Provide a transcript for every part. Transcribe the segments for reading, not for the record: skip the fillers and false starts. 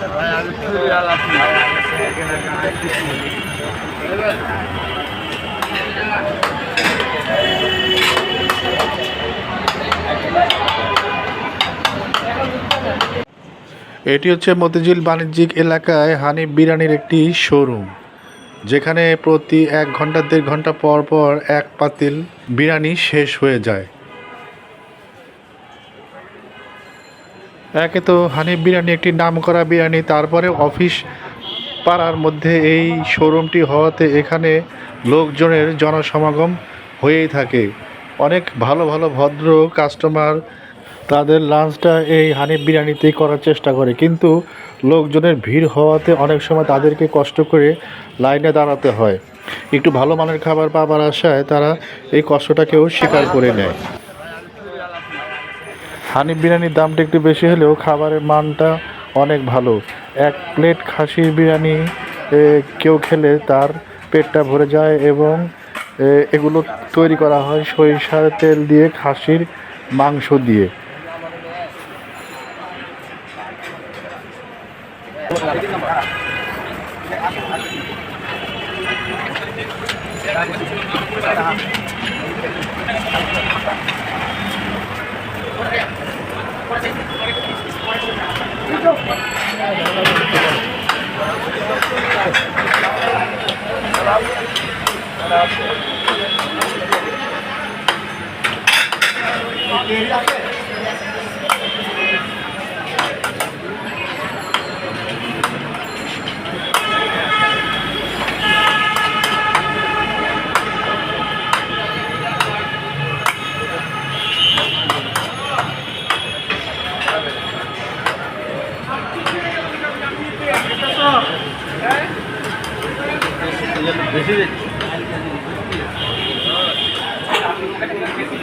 এটি হচ্ছে মতিঝিল বাণিজ্যিক এলাকায় হানিফ বিরিয়ানির একটি শোরুম, যেখানে প্রতি 1 ঘন্টা 1.5 ঘন্টা পর পর এক পাতিল বিরিয়ানি শেষ হয়ে যায়। একে তো হানিফ বিরিয়ানি একটি নামকরা বিরিয়ানি, তারপরে অফিস পাড়ার মধ্যে এই শোরুমটি হওয়াতে এখানে লোকজনের জনসমাগম হয়েই থাকে। অনেক ভালো ভালো ভদ্র কাস্টমার তাদের লাঞ্চটা এই হানিফ বিরিয়ানিতেই করার চেষ্টা করে, কিন্তু লোকজনের ভিড় হওয়াতে অনেক সময় তাদেরকে কষ্ট করে লাইনে দাঁড়াতে হয়। একটু ভালো মানের খাবার পাবার আশায় তারা এই কষ্টটাকেও স্বীকার করে নেয়। হানিফ বিরিয়ানির দামটা একটু বেশি হলেও খাবারের মানটা অনেক ভালো। 1 প্লেট খাসির বিরিয়ানি কেউ খেলে তার পেটটা ভরে যায়, এবং এগুলো তৈরি করা হয় সরিষার তেল দিয়ে, খাসির মাংস দিয়ে।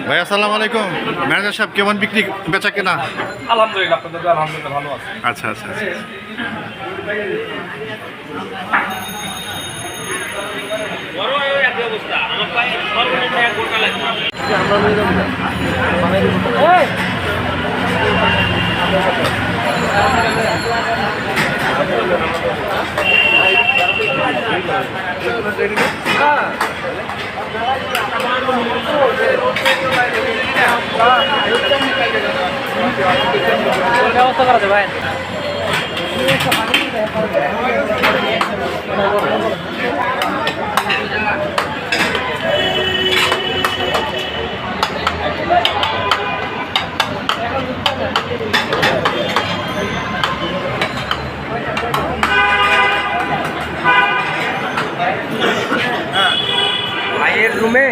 ভাই আসসালামু আলাইকুম। ম্যানেজার সাহেব, কেমন বিক্রি বেচা কেনা? আলহামদুলিল্লাহ, আপনাদের আলহামদুলিল্লাহ ভালো আছে। আচ্ছা আচ্ছা আচ্ছা। ব্যবস্থা করা যাবে ভাই। ভাইয়ের রুমে